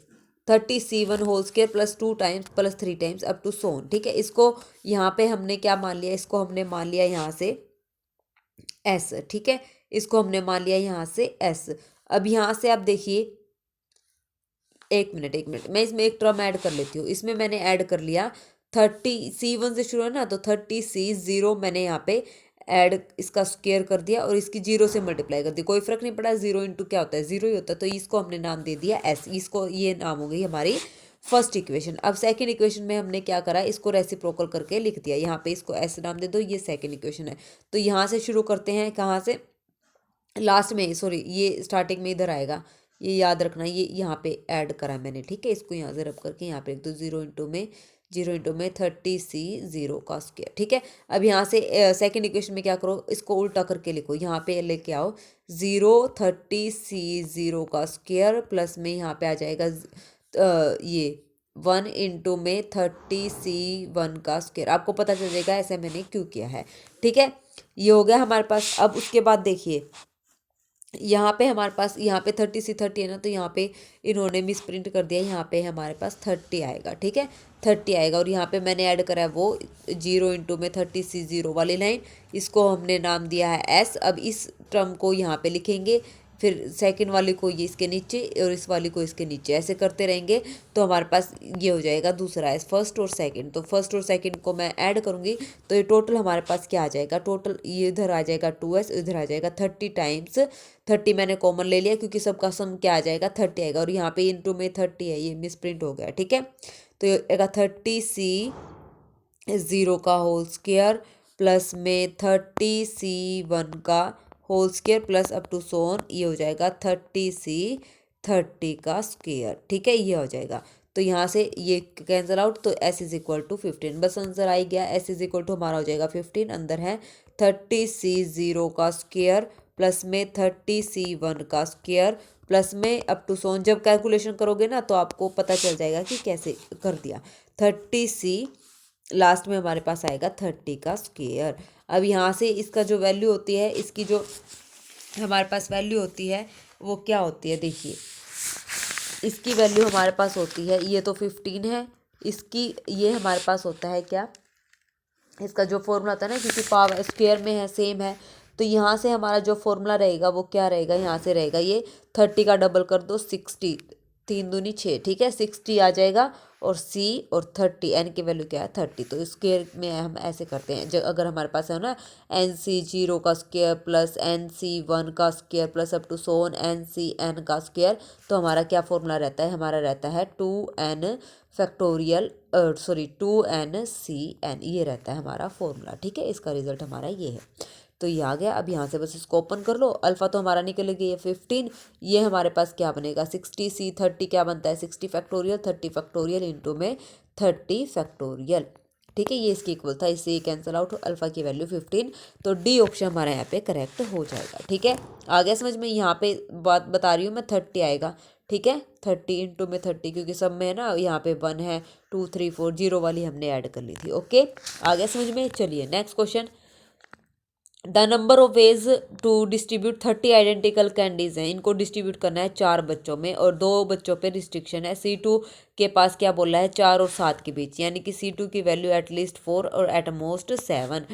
30C1 whole square plus 2 times plus 3 times up to so on. ठीक है, इसको यहाँ पे हमने क्या मान लिया, इसको हमने मान लिया यहाँ से S। ठीक है, इसको हमने मान लिया यहाँ से S। अब यहाँ से आप देखिए, एक मिनट मैं इसमें एक टर्म ऐड कर लेती हूँ। इसमें मैंने ऐड कर लिया 30C1 से शुरू है ना, तो 30C0 मैंने यहाँ पे ऐड इसका स्क्वायर कर दिया और इसकी 0 से मल्टीप्लाई कर दी, कोई फर्क नहीं पड़ा, 0 इंटू क्या होता है 0 ही होता है, तो इसको हमने नाम दे दिया S। इसको ये नाम हो गई हमारी फर्स्ट इक्वेशन। अब सेकंड इक्वेशन में हमने क्या करा, इसको रेसिप्रोकल करके लिख दिया, यहाँ पे इसको S नाम दे दो, ये सेकंड इक्वेशन है। तो यहाँ से शुरू करते हैं, कहाँ से, लास्ट में, सॉरी ये स्टार्टिंग में इधर आएगा, ये याद रखना, ये यहाँ पे ऐड करा मैंने। ठीक है, इसको यहाँ से रब करके यहाँ पे लिख दो, 0 इंटू में 30C0 का स्क्वायर। ठीक है, अब यहाँ से सेकंड इक्वेशन में क्या करो, इसको उल्टा करके लिखो, यहाँ पे लेके आओ 30C0 का स्क्वायर प्लस में यहाँ पे आ जाएगा ये 1 इंटू में 30C1 का स्क्वायर। आपको पता चल जाएगा ऐसा मैंने क्यों किया है। ठीक है, ये हो गया हमारे पास। अब उसके बाद देखिए यहाँ पे हमारे पास, यहाँ पे 30C30 है ना, तो यहाँ पे इन्होंने मिस प्रिंट कर दिया, यहाँ पे हमारे पास 30 आएगा। ठीक है, 30 आएगा, और यहाँ पे मैंने ऐड करा है वो 0 इंटू में 30C0 वाली लाइन, इसको हमने नाम दिया है S। अब इस टर्म को यहाँ पे लिखेंगे, फिर सेकंड वाली को ये इसके नीचे और इस वाली को इसके नीचे, ऐसे करते रहेंगे, तो हमारे पास ये हो जाएगा दूसरा है फर्स्ट और सेकंड। तो फर्स्ट और सेकंड को मैं ऐड करूँगी, तो ये टोटल हमारे पास क्या आ जाएगा, टोटल ये इधर आ जाएगा 2S, इधर आ जाएगा 30 टाइम्स 30 मैंने कॉमन ले लिया क्योंकि सबका सम क्या आ जाएगा 30 आएगा, और यहाँ पे इंटू में 30 है, ये मिस प्रिंट हो गया। ठीक है, तो ये आएगा 30C0 का होल स्क्वायर प्लस में 30C1 का whole square plus up to so on, ये हो जाएगा 30C30 का स्क्वायर। ठीक है, ये हो जाएगा, तो यहाँ से ये कैंसिल आउट, तो S इज इक्वल टू 15, बस आंसर आ गया। S इज इक्वल टू हमारा हो जाएगा 15, अंदर है 30C0 का स्क्वायर प्लस में 30C1 का स्क्वायर प्लस में अप टू सोन। जब कैलकुलेशन करोगे ना तो आपको पता चल जाएगा कि कैसे कर दिया। 30C लास्ट में हमारे पास आएगा 30 का स्क्वायर। अब यहाँ से इसका जो वैल्यू होती है, इसकी जो हमारे पास वैल्यू होती है वो क्या होती है, देखिए इसकी वैल्यू हमारे पास होती है, ये तो 15 है, इसकी ये हमारे पास होता है क्या, इसका जो फॉर्मूला होता है ना, क्योंकि पावर स्क्वायर में है सेम है, तो यहाँ से हमारा जो फॉर्मूला रहेगा वो क्या रहेगा, यहाँ से रहेगा ये 30 का डबल कर दो 60, 3 दूनी 6, ठीक है 60 आ जाएगा। और c और 30, n की वैल्यू क्या है 30। तो स्क्वायर में हम ऐसे करते हैं, अगर हमारे पास है ना NC0 का स्क्वायर प्लस NC1 का square plus up to so on NCn का स्क्वायर, तो हमारा क्या फॉर्मूला रहता है, हमारा रहता है 2n फैक्टोरियल 2NCn, ये रहता है हमारा फॉर्मूला, ठीक है। इसका रिजल्ट हमारा ये है। तो ये आ गया। अब यहाँ से बस इसको ओपन कर लो, अल्फा तो हमारा निकल गया ये 15, ये हमारे पास क्या बनेगा 60, C 30 क्या बनता है 60 फैक्टोरियल, 30 फैक्टोरियल इंटू में 30 फैक्टोरियल, ठीक है। ये इसकी इक्वल था, इससे ये कैंसिल आउट, अल्फा की वैल्यू 15। तो डी ऑप्शन हमारा यहाँ पे करेक्ट हो जाएगा, ठीक है। आ गया समझ में, यहाँ पे बात बता रही हूँ मैं 30 आएगा, ठीक है 30 इंटू में 30, क्योंकि सब में है ना यहाँ पे 1 है 2 3 4 0 वाली हमने ऐड कर ली थी। ओके, आ गया समझ में। चलिए next question. The number of ways to distribute 30 identical candies हैं, इनको डिस्ट्रीब्यूट करना है 4 बच्चों में और 2 बच्चों पे रिस्ट्रिक्शन है। C2 के पास क्या बोला है 4 और 7 के बीच, यानी कि C2 की वैल्यू एटलीस्ट 4 और एट मोस्ट 7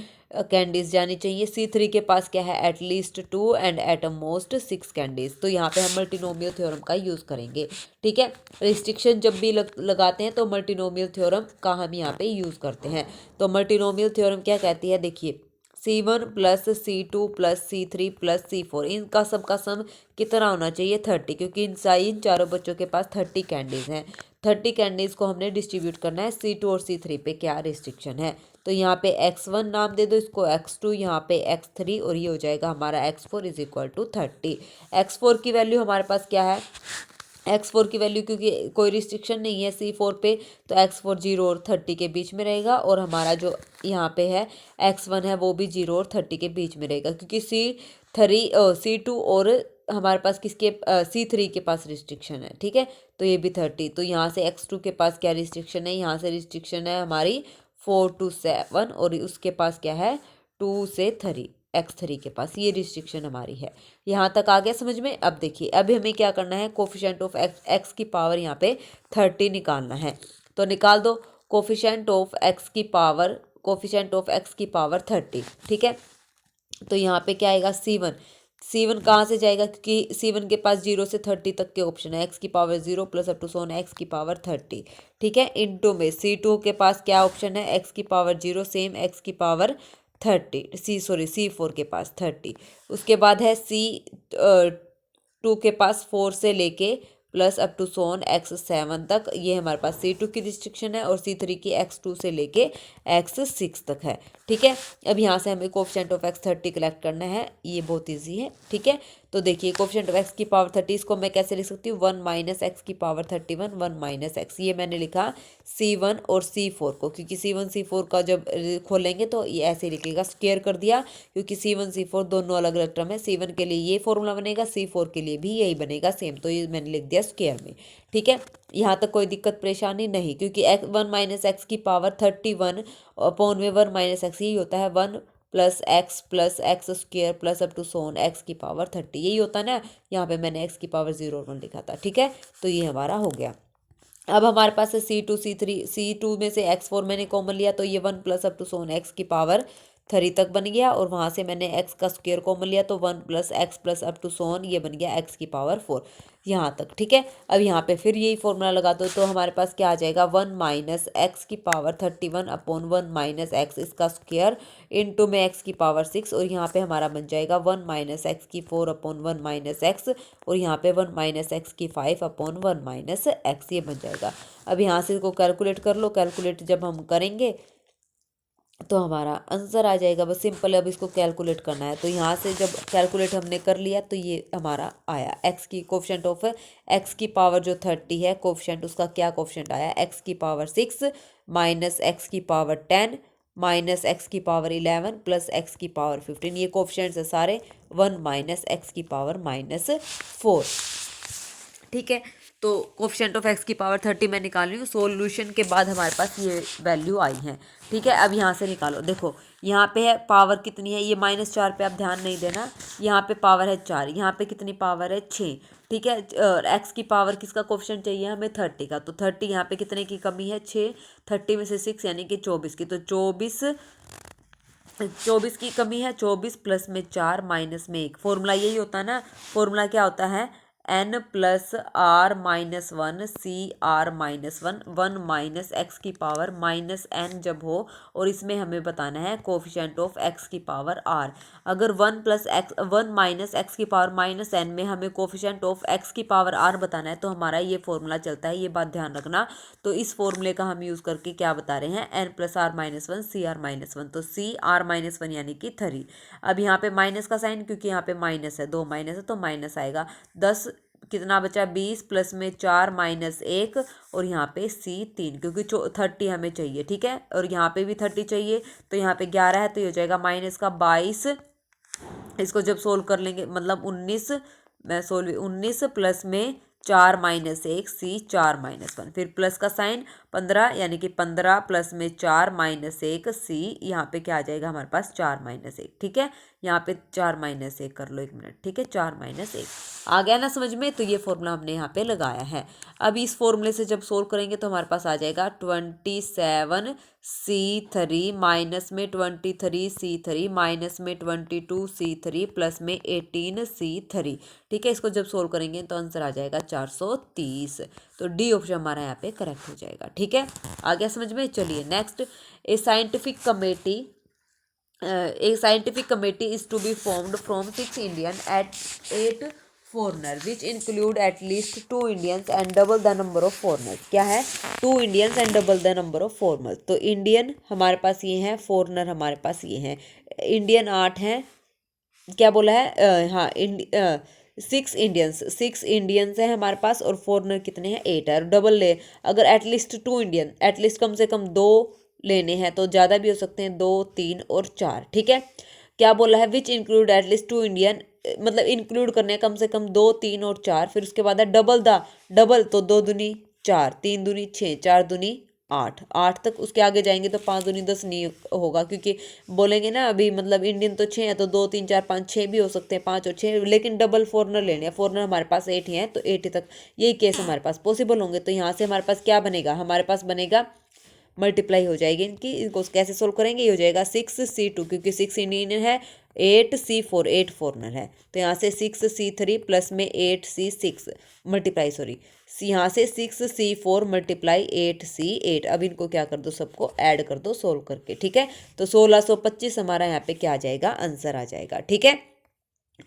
कैंडीज जानी चाहिए। C3 के पास क्या है at least 2 and at most 6 candies. तो यहाँ पे हम मल्टीनोमियल थ्योरम का यूज़ करेंगे, ठीक है। रिस्ट्रिक्शन जब भी लगाते हैं तो मल्टीनोमियल थ्योरम का हम यहाँ पे यूज़ करते हैं। तो मल्टीनोमियल थ्योरम क्या कहती है, देखिए C1 plus C2 plus C3 plus C4, इनका सबका सम कितना होना चाहिए 30, क्योंकि इन चारों बच्चों के पास 30 कैंडीज हैं। 30 कैंडीज को हमने डिस्ट्रीब्यूट करना है। C2 और C3 पे क्या रिस्ट्रिक्शन है, तो यहाँ पे x1 नाम दे दो, इसको x2, यहाँ पे x3, और ये हो जाएगा हमारा x4 is equal to 30। x4 की वैल्यू हमारे पास क्या है, x4 की वैल्यू, क्योंकि कोई रिस्ट्रिक्शन नहीं है C4 पे, तो x4 0 और 30 के बीच में रहेगा। और हमारा जो यहाँ पे है x1 है वो भी 0 और 30 के बीच में रहेगा, क्योंकि C2 और हमारे पास किसके C3 के पास रिस्ट्रिक्शन है, ठीक है। तो ये भी 30। तो यहाँ से x2 के पास क्या रिस्ट्रिक्शन है, यहाँ से रिस्ट्रिक्शन है हमारी 4 to 7, और उसके पास क्या है 2 से 3, x3 के पास ये रिस्ट्रिक्शन हमारी है। यहाँ तक आ गया समझ में। अब देखिए, अभी हमें क्या करना है, कोफिशिएंट ऑफ x की पावर यहाँ पे 30 निकालना है। तो निकाल दो कोफिशिएंट ऑफ x की पावर, कोफिशिएंट ऑफ x की पावर 30, ठीक है। तो यहाँ पे क्या आएगा C1 कहाँ से जाएगा, क्योंकि C1 के पास 0 से 30 तक के ऑप्शन है, x की power 0 plus up to so on x की पावर 30, ठीक है। इनटू में C2 के पास क्या ऑप्शन है, x की पावर 0 सेम x की पावर 30, C4 के पास 30। उसके बाद है C2 के पास 4 से लेके plus up to Son x7 तक, ये हमारे पास C2 की रिस्ट्रिक्शन है। और C3 की x2 से लेके x6 तक है, ठीक है। अब यहाँ से हमें कोफिशिएंट ऑफ x 30 कलेक्ट करना है, ये बहुत ईजी है, ठीक है। तो देखिए कोफिशिएंट ऑफ x की पावर 30, इसको मैं कैसे लिख सकती हूँ 1 माइनस एक्स की पावर 31, 1 माइनस एक्स, ये मैंने लिखा C1 और C4 को, क्योंकि C1 C4 का जब खोलेंगे तो ये ऐसे लिखेगा, स्क्वायर कर दिया, क्योंकि C1 C4 दोनों अलग अलग टर्म है। C1 के लिए ये फॉर्मूला बनेगा, C4 के लिए भी यही बनेगा सेम, तो ये मैंने लिख दिया स्क्वायर में, ठीक है। यहाँ तक कोई दिक्कत परेशानी नहीं, क्योंकि 1 माइनस एक्स की पावर 31 अपॉन में 1 माइनस एक्स, यही होता है 1 plus x square plus up to so on x की पावर 30, यही होता है ना। यहाँ पे मैंने एक्स की पावर 0 और 1 लिखा था, ठीक है। तो ये हमारा हो गया। अब हमारे पास है C2 C3, C2 में से x4 मैंने कॉमन लिया, तो ये 1 plus up to so on x की पावर 3 तक बन गया। और वहाँ से मैंने x का स्क्वायर कॉमन लिया, तो 1 plus X plus up to so on, ये बन गया x की पावर 4, यहाँ तक, ठीक है। अब यहाँ पे फिर यही फॉर्मूला लगा दो, तो हमारे पास क्या आ जाएगा 1 माइनस एक्स की पावर 31 अपॉन 1 माइनस एक्स, इसका स्क्वायर इंटू में x की पावर 6, और यहाँ पे हमारा बन जाएगा 1 माइनस एक्स की 4 अपॉन 1 माइनस एक्स, और यहाँ पे 1 माइनस एक्स की 5 अपॉन 1 माइनस एक्स, ये बन जाएगा। अब यहाँ से इसको कैलकुलेट कर लो, कैलकुलेट जब हम करेंगे तो हमारा आंसर आ जाएगा, बस सिंपल है। अब इसको कैलकुलेट करना है, तो यहाँ से जब कैलकुलेट हमने कर लिया तो ये हमारा आया x की कोफिशिएंट ऑफ x की पावर जो 30 है, कोफिशिएंट उसका क्या कोफिशिएंट आया x की पावर 6 माइनस एक्स की पावर 10 माइनस एक्स की पावर 11 प्लस एक्स की पावर 15, ये कोफिशिएंट्स है सारे 1 माइनस एक्स की पावर -4, ठीक है। तो कोफिशिएंट ऑफ x की पावर 30 मैं निकाल रही हूँ, सोल्यूशन के बाद हमारे पास ये वैल्यू आई है, ठीक है। अब यहाँ से निकालो, देखो यहाँ पे है पावर कितनी है, ये -4 पे आप ध्यान नहीं देना, यहाँ पे पावर है 4, यहाँ पे कितनी पावर है 6, ठीक है। x की पावर किसका कोफिशिएंट चाहिए हमें 30 का, तो 30 यहाँ पे कितने की कमी है 6, 30 में से 6 यानी कि 24 की, तो 24 24 की कमी है, 24 प्लस में 4 माइनस में 1। फॉर्मूला यही होता है ना, फॉर्मूला क्या होता है, n plus are minus one C are minus one, one minus x की पावर माइनस एन जब हो, और इसमें हमें बताना है कोफिशिएंट ऑफ एक्स की पावर आर। अगर one plus x, one minus x की पावर माइनस एन में हमें कोफिशिएंट ऑफ एक्स की पावर आर बताना है, तो हमारा ये फॉर्मूला चलता है, ये बात ध्यान रखना। तो इस फॉर्मूले का हम यूज़ करके क्या बता रहे हैं, N plus are minus one C are minus one, तो सी आर माइनस वन यानी कि 3। अब यहाँ पे माइनस का साइन, क्योंकि यहाँ पे माइनस है, दो माइनस है तो माइनस आएगा। 10 कितना बचा, 20 प्लस में 4 माइनस 1, और यहाँ पे सी 3, क्योंकि 30 हमें चाहिए, ठीक है, और यहाँ पे भी 30 चाहिए, तो यहाँ पे 11 है, तो ये हो जाएगा माइनस का 22। इसको जब सोल्व कर लेंगे मतलब 19, मैं सोल्व 19 प्लस में 4 माइनस 1 सी 4 माइनस 1, फिर प्लस का साइन 15, यानी कि 15 प्लस में 4 माइनस 1 सी, यहाँ पे क्या आ जाएगा हमारे पास 4 माइनस 1, ठीक है, यहाँ पे 4 माइनस 1 कर लो, 1 मिनट, ठीक है, 4 माइनस 1 आ गया ना समझ में। तो ये फॉर्मूला हमने यहाँ पे लगाया है। अब इस फॉर्मूले से जब सोल्व करेंगे तो हमारे पास आ जाएगा 27 सी 3 माइनस में 23 सी 3 माइनस में 22 सी 3 प्लस में 18 सी 3, ठीक है। इसको जब सोल्व करेंगे तो आंसर आ जाएगा 430। तो डी ऑप्शन हमारा यहाँ पे करेक्ट हो जाएगा, ठीक है। आ गया समझ में। चलिए next, a scientific committee is to be formed from 6 Indian at 8 foreigner which include at least 2 Indians and double the number of foreigners. क्या है, 2 Indians and double the number of foreigners. तो इंडियन हमारे पास ये हैं, foreigner हमारे पास ये हैं। इंडियन 8 हैं, क्या बोला है, हाँ 6 इंडियंस हैं हमारे पास, और फॉरनर कितने हैं, 8 है। डबल ले, अगर एटलीस्ट 2 इंडियन, एटलीस्ट कम से कम 2 लेने हैं, तो ज़्यादा भी हो सकते हैं, 2 3 और 4, ठीक है। क्या बोला है, विच इंक्लूड एटलीस्ट 2 इंडियन, मतलब इंक्लूड करने हैं कम से कम 2 3 और 4। फिर उसके बाद है डबल, तो 2 दूनी 4, 3 दूनी 6, 4 दूनी 8, 8 तक उसके आगे जाएंगे तो 5 दूनी 10 नहीं होगा, क्योंकि बोलेंगे ना अभी, मतलब इंडियन तो 6 है, तो 2 3 4 5 6 भी हो सकते हैं, 5 और 6, लेकिन डबल फॉरनर लेने हैं। फॉरनर हमारे पास 8 ही हैं, तो 8 तक यही केस हमारे पास पॉसिबल होंगे। तो यहाँ से हमारे पास क्या बनेगा, हमारे पास बनेगा मल्टीप्लाई हो जाएगी इनकी। इनको कैसे सोल्व करेंगे, ये हो जाएगा 6C2, क्योंकि 6 इंडियन है, 8C4 8 फॉरनर है, तो यहाँ से 6C3 प्लस में 8C6 मल्टीप्लाई, सॉरी, यहाँ से 6C4 मल्टीप्लाई 8C8। अब इनको क्या कर दो, सबको ऐड कर दो सोल्व करके, ठीक है। तो 1625 हमारा यहाँ पे क्या आ जाएगा, आंसर आ जाएगा, ठीक है।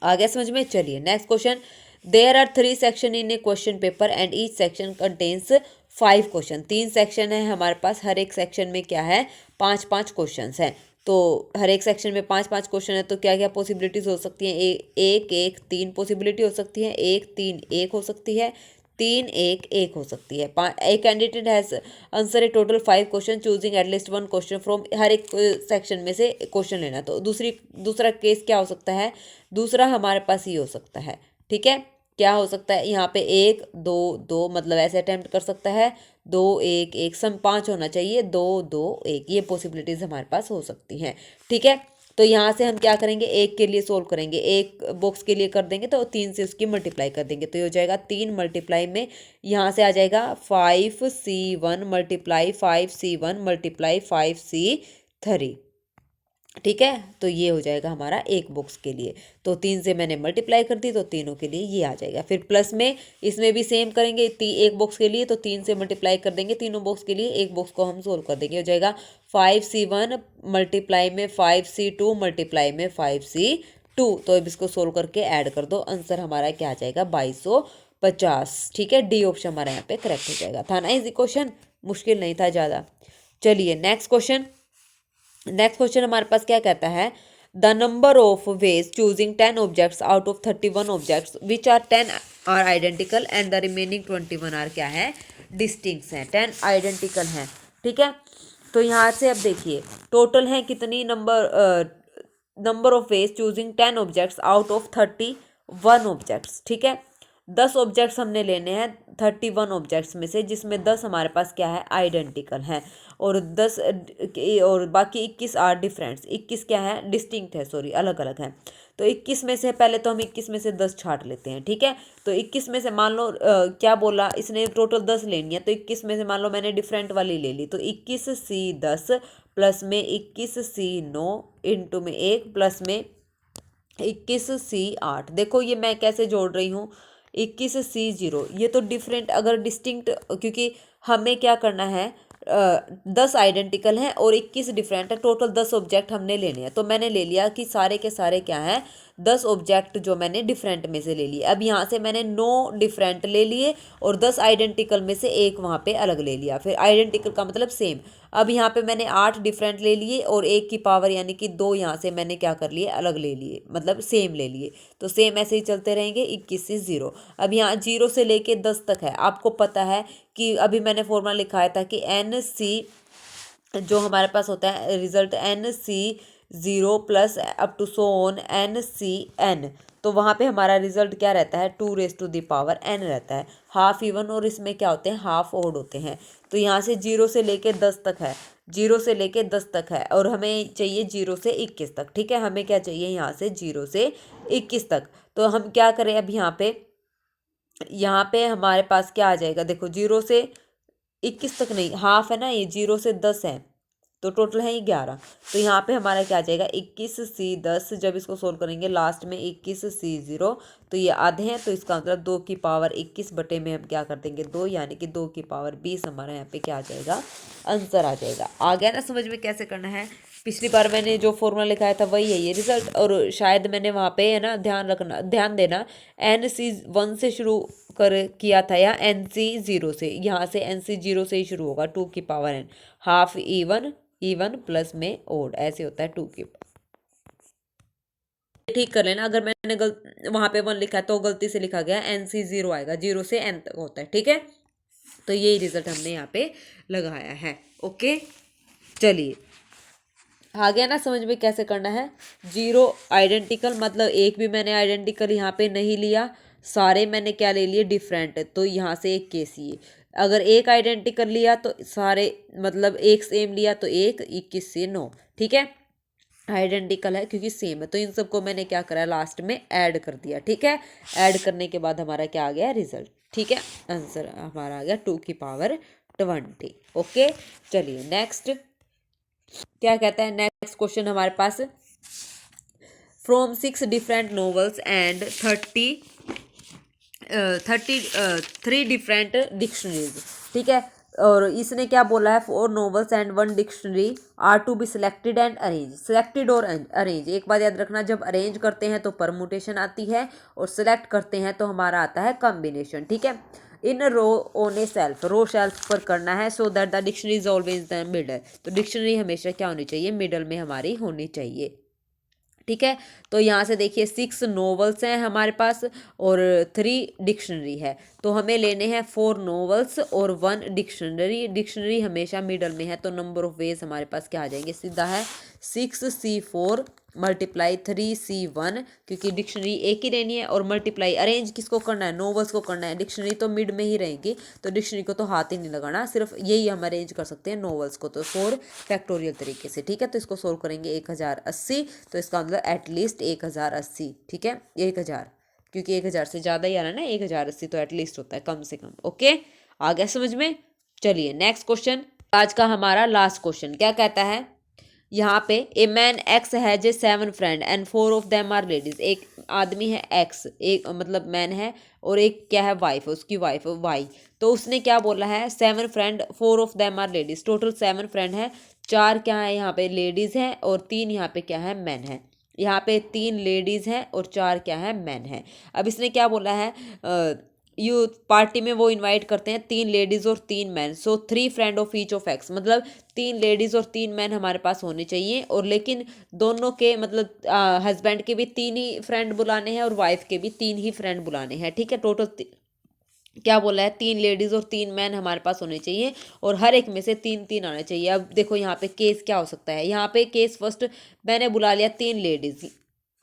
आ गया समझ में। चलिए next question, there are 3 section in a question paper and each section contains 5 question. 3 section है हमारे पास, हर एक सेक्शन में क्या है, 5 क्वेश्चन हैं। तो हर एक सेक्शन में 5 क्वेश्चन है, तो क्या क्या पॉसिबिलिटीज हो सकती हैं, एक 3 पॉसिबिलिटी हो सकती है, 1 3 1 हो सकती है, 3 1 1 हो सकती है। एक candidate has answer a total 5 question choosing at least 1 question from, हर एक सेक्शन में से क्वेश्चन लेना। तो दूसरा केस क्या हो सकता है, दूसरा हमारे पास ये हो सकता है, ठीक है। क्या हो सकता है, यहाँ पे 1 2 2, मतलब ऐसे अटेम्प्ट कर सकता है, 2 1 1, सम 5 होना चाहिए, 2 2 1, ये पॉसिबिलिटीज हमारे पास हो सकती हैं, ठीक है। तो यहाँ से हम क्या करेंगे, एक के लिए सोल्व करेंगे, एक बॉक्स के लिए कर देंगे, तो 3 से उसकी मल्टीप्लाई कर देंगे, तो ये हो जाएगा 3 मल्टीप्लाई में यहाँ से आ जाएगा 5C1 multiply 5C1 multiply 5C3, ठीक है। तो ये हो जाएगा हमारा एक बॉक्स के लिए, तो 3 से मैंने मल्टीप्लाई कर दी, तो तीनों के लिए ये आ जाएगा। फिर प्लस में इसमें भी सेम करेंगे, एक बॉक्स के लिए तो 3 से मल्टीप्लाई कर देंगे, तीनों बॉक्स के लिए एक बॉक्स को हम सोल्व कर देंगे, हो जाएगा 5C1 मल्टीप्लाई में 5C2 मल्टीप्लाई में 5C2। तो अब इसको सोल्व करके ऐड कर दो, आंसर हमारा क्या आ जाएगा, 2250, ठीक है। डी ऑप्शन हमारा यहाँ पे करेक्ट हो जाएगा। था ना इजी क्वेश्चन, मुश्किल नहीं था ज़्यादा। चलिए नेक्स्ट क्वेश्चन हमारे पास क्या कहता है, the number of ways choosing 10 objects out of 31 objects which are 10 are identical and the remaining 21 are क्या है, डिस्टिंक्ट हैं। 10 आइडेंटिकल हैं, ठीक है। तो यहाँ से अब देखिए टोटल है कितनी number of ways choosing 10 objects out of 31 objects, ठीक है। 10 ऑब्जेक्ट्स हमने लेने हैं 31 ऑब्जेक्ट्स में से, जिसमें 10 हमारे पास क्या है, आइडेंटिकल हैं, और 10 और बाकी 21 आर डिफरेंट्स, 21 क्या है, डिस्टिंक्ट है, सॉरी अलग अलग हैं। तो 21 में से पहले तो हम 21 में से 10 छांट लेते हैं, ठीक है। तो 21 में से मान लो क्या बोला इसने, टोटल 10 लेनी है, तो 21 में से मान लो मैंने डिफरेंट वाली ले ली, तो 21C10 प्लस में 21C9 इंटू में 1 प्लस में 21C8। देखो ये मैं कैसे जोड़ रही हूँ, 21C0, ये तो डिफरेंट, अगर डिस्टिंक्ट, क्योंकि हमें क्या करना है, 10 आइडेंटिकल हैं और 21 डिफरेंट है, टोटल 10 ऑब्जेक्ट हमने लेने हैं। तो मैंने ले लिया कि सारे के सारे क्या हैं, 10 ऑब्जेक्ट जो मैंने डिफरेंट में से ले लिए। अब यहाँ से मैंने 9 डिफरेंट ले लिए और 10 आइडेंटिकल में से एक वहाँ पे अलग ले लिया, फिर आइडेंटिकल का मतलब सेम। अब यहाँ पे मैंने 8 डिफरेंट ले लिए और 1 की पावर यानी कि 2 यहाँ से मैंने क्या कर लिए, अलग ले लिए, मतलब सेम ले लिए। तो सेम ऐसे ही चलते रहेंगे, 21 से 0। अब यहाँ 0 से लेके 10 तक है, आपको पता है कि अभी मैंने फॉर्मूला लिखाया था कि NC जो हमारे पास होता है result, NC0 plus up to so on NCN। तो वहाँ पे हमारा रिजल्ट क्या रहता है, 2 raised to the power n रहता है, हाफ इवन, और इसमें क्या होते हैं, हाफ ओड होते हैं। तो यहाँ से 0 से लेके 10 तक है, 0 से लेके 10 तक है, और हमें चाहिए 0 से 21 तक, ठीक है। हमें क्या चाहिए यहाँ से 0 से 21 तक। तो हम क्या करें, अब यहाँ पे हमारे पास क्या आ जाएगा, देखो 0 से 21 तक नहीं, हाफ है ना ये, 0 से 10 है, तो टोटल है ये 11। तो यहाँ पे हमारा क्या आ जाएगा, 21C10, जब इसको सोल्व करेंगे लास्ट में 21C0, तो ये आधे हैं, तो इसका मतलब 2 की पावर 21 बटे में हम क्या कर देंगे 2, यानी कि 2 की पावर 20 हमारा यहाँ पे क्या आ जाएगा, आंसर आ जाएगा। आ गया ना समझ में कैसे करना है। पिछली बार मैंने जो फॉर्मूला लिखाया था वही है ये रिजल्ट, और शायद मैंने वहाँ पे है ना, ध्यान देना, NC1 से शुरू कर किया था या NC0 से, यहाँ से NC0 से ही शुरू होगा, 2 की power n, half even plus में ओड, ऐसे होता है 2 की। ठीक कर लेना, अगर मैंने वहां पे 1 लिखा है तो गलती से लिखा गया NC0 आएगा, 0 से n तक होता है, ठीक है। तो यही रिजल्ट हमने यहाँ पे लगाया है। ओके, चलिए आ गया ना समझ में कैसे करना है। 0 आइडेंटिकल, मतलब एक भी मैंने आइडेंटिकल यहाँ पे नहीं लिया, सारे मैंने क्या ले लिए, डिफरेंट, तो यहाँ से एक केस ये। अगर एक आइडेंटिकल लिया तो सारे, मतलब एक सेम लिया तो एक, 21 से 9, ठीक है। आइडेंटिकल है क्योंकि सेम है, तो इन सबको मैंने क्या करा, लास्ट में ऐड कर दिया, ठीक है। ऐड करने के बाद हमारा क्या आ गया, रिजल्ट, ठीक है। आंसर हमारा आ गया 2 की पावर 20। ओके, चलिए नेक्स्ट क्या कहता है, नेक्स्ट क्वेश्चन हमारे पास, from 6 different novels and 3 different dictionaries, ठीक है। और इसने क्या बोला है, 4 novels and 1 dictionary are to be selected and arrange. Selected और अरेंज, एक बात याद रखना, जब अरेंज करते हैं तो परमुटेशन आती है, और सिलेक्ट करते हैं तो हमारा आता है कॉम्बिनेशन, ठीक है। In row on a self, row shelf पर करना है, so that the dictionary is always the middle. तो डिक्शनरी हमेशा क्या होनी चाहिए, मिडल में हमारी होनी चाहिए, ठीक है। तो यहाँ से देखिए 6 नॉवेल्स हैं हमारे पास और 3 डिक्शनरी है, तो हमें लेने हैं 4 नॉवेल्स और 1 डिक्शनरी। डिक्शनरी हमेशा मिडल में है, तो नंबर ऑफ वेज हमारे पास क्या आ जाएंगे, सीधा है 6C4 मल्टीप्लाई 3C1, क्योंकि डिक्शनरी एक ही रहनी है, और मल्टीप्लाई अरेंज किसको करना है, नॉवेल्स को करना है। डिक्शनरी तो मिड में ही रहेगी, तो डिक्शनरी को तो हाथ ही नहीं लगाना, सिर्फ यही हम अरेंज कर सकते हैं नॉवेल्स को, तो 4 फैक्टोरियल तरीके से, ठीक है। तो इसको सोल्व करेंगे 1080, तो इसका मतलब एटलीस्ट 1080, ठीक है, 1000, क्योंकि 1000 से ज़्यादा ही आ रहा है ना, 1080 तो एटलीस्ट होता है, कम से कम। ओके, आ गया समझ में। चलिए नेक्स्ट क्वेश्चन, आज का हमारा लास्ट क्वेश्चन क्या कहता है, यहाँ पे a man X has a 7 friend and 4 of them are ladies. एक आदमी है एक्स, एक मतलब मैन है, और एक क्या है, वाइफ, उसकी वाइफ वाई। तो उसने क्या बोला है, 7 friend 4 of them are ladies, total 7 friend है, 4 क्या है यहाँ पे लेडीज हैं, और 3 यहाँ पे क्या है, मैन है। यहाँ पे 3 लेडीज हैं और 4 क्या है, मैन है। अब इसने क्या बोला है, यू पार्टी में वो इनवाइट करते हैं 3 लेडीज और 3 man, so 3 friend of each of x, मतलब 3 लेडीज और 3 मैन हमारे पास होने चाहिए, और लेकिन दोनों के मतलब हस्बैंड के भी 3 ही फ्रेंड बुलाने हैं और वाइफ के भी 3 ही फ्रेंड बुलाने हैं, ठीक है। टोटल क्या बोला है, 3 लेडीज और 3 मैन हमारे पास होने चाहिए, और हर एक में से 3 आने चाहिए। अब देखो यहाँ पे केस क्या हो सकता है, यहाँ पे केस फर्स्ट मैंने बुला लिया 3 लेडीज,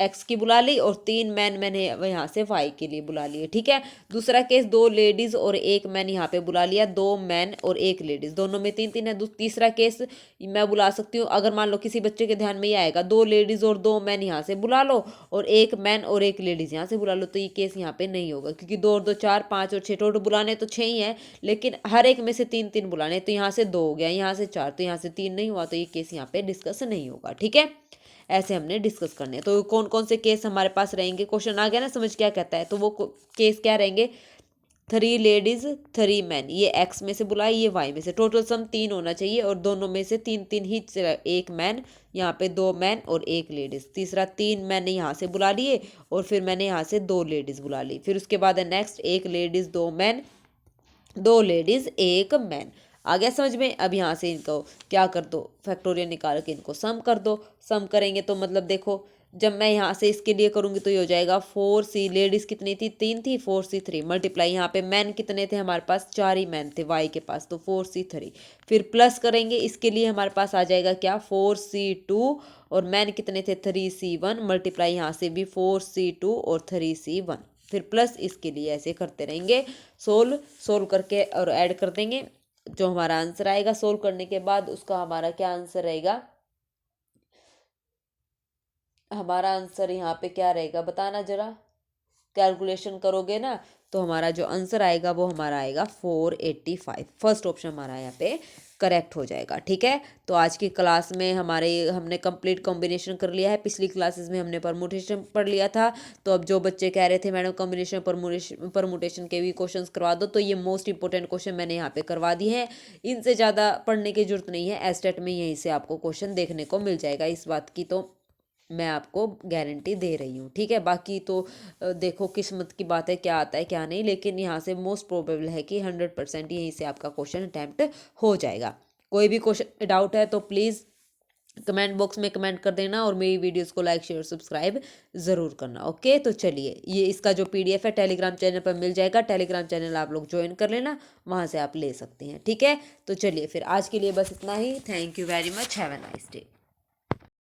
एक्स की बुला ली और 3 मैन मैंने यहाँ से वाई के लिए बुला लिए, ठीक है। दूसरा केस 2 लेडीज और 1 मैन यहाँ पे बुला लिया, 2 मैन और 1 लेडीज, दोनों में 3 3 है। तीसरा केस मैं बुला सकती हूँ, अगर मान लो किसी बच्चे के ध्यान में ये आएगा 2 लेडीज और 2 मैन यहाँ से बुला लो और 1 मैन और 1 लेडीज यहाँ से बुला लो, तो ये केस यहाँ पे नहीं होगा, क्योंकि 2 और 2 4, 5 और 6 टोटल बुलाने तो 6 ही है, लेकिन हर एक में से 3 3 बुलाने, तो यहाँ से 2 हो गया, यहाँ से 4, तो यहाँ से 3 नहीं हुआ, तो ये केस यहाँ पे डिस्कस नहीं होगा, ठीक है। ऐसे हमने डिस्कस करने हैं। तो कौन कौन से केस हमारे पास रहेंगे, क्वेश्चन आ गया ना समझ क्या कहता है। तो वो केस क्या रहेंगे, 3 लेडीज 3 मैन, ये एक्स में से बुलाए, ये वाई में से, टोटल सम 3 होना चाहिए और दोनों में से 3 3 ही, 1 मैन यहाँ पे, 2 मैन और 1 लेडीज। तीसरा 3 मैंने यहाँ से बुला लिए और फिर मैंने यहाँ से 2 लेडीज बुला ली। फिर उसके बाद है next 1 ladies 2 man, 2 ladies 1 man. आ गया समझ में। अब यहाँ से इनको क्या कर दो, फैक्टोरियल निकाल के इनको सम कर दो। सम करेंगे तो मतलब देखो, जब मैं यहाँ से इसके लिए करूँगी तो ये हो जाएगा 4c, लेडीज़ कितनी थी 3 थी, 4c 3, मल्टीप्लाई यहाँ पे मैन कितने थे हमारे पास 4 ही मैन थे वाई के पास, तो 4c 3। फिर प्लस करेंगे, इसके लिए हमारे पास आ जाएगा क्या 4c 2 और मैन कितने थे 3c 1, मल्टीप्लाई यहाँ से भी 4c 2 और 3c 1। फिर प्लस इसके लिए ऐसे करते रहेंगे, सोल्व करके और ऐड कर देंगे। जो हमारा आंसर आएगा सोल्व करने के बाद, उसका हमारा क्या आंसर रहेगा, हमारा आंसर यहाँ पे क्या रहेगा बताना जरा। कैलकुलेशन करोगे ना तो हमारा जो आंसर आएगा वो हमारा आएगा 485। फर्स्ट ऑप्शन हमारा यहाँ पे करेक्ट हो जाएगा, ठीक है। तो आज की क्लास में हमने कंप्लीट कॉम्बिनेशन कर लिया है। पिछली क्लासेस में हमने परमुटेशन पढ़ लिया था। तो अब जो बच्चे कह रहे थे मैडम कॉम्बिनेशन परमुटेशन के भी क्वेश्चंस करवा दो, तो ये मोस्ट इंपॉर्टेंट क्वेश्चन मैंने यहाँ पे करवा दिए हैं। इनसे ज़्यादा पढ़ने की जरूरत नहीं है, एस्टेट में यहीं से आपको क्वेश्चन देखने को मिल जाएगा, इस बात की तो मैं आपको गारंटी दे रही हूँ, ठीक है। बाकी तो देखो किस्मत की बात है, क्या आता है क्या नहीं, लेकिन यहाँ से मोस्ट प्रोबेबल है कि 100% यहीं से आपका क्वेश्चन अटैम्प्ट हो जाएगा। कोई भी क्वेश्चन डाउट है तो प्लीज़ कमेंट बॉक्स में कमेंट कर देना और मेरी वीडियोस को लाइक शेयर सब्सक्राइब ज़रूर करना। ओके, तो चलिए, ये इसका जो PDF है टेलीग्राम चैनल पर मिल जाएगा, टेलीग्राम चैनल आप लोग ज्वाइन कर लेना, वहाँ से आप ले सकते हैं, ठीक है। तो चलिए फिर आज के लिए बस इतना ही। Thank you very much, have a nice day.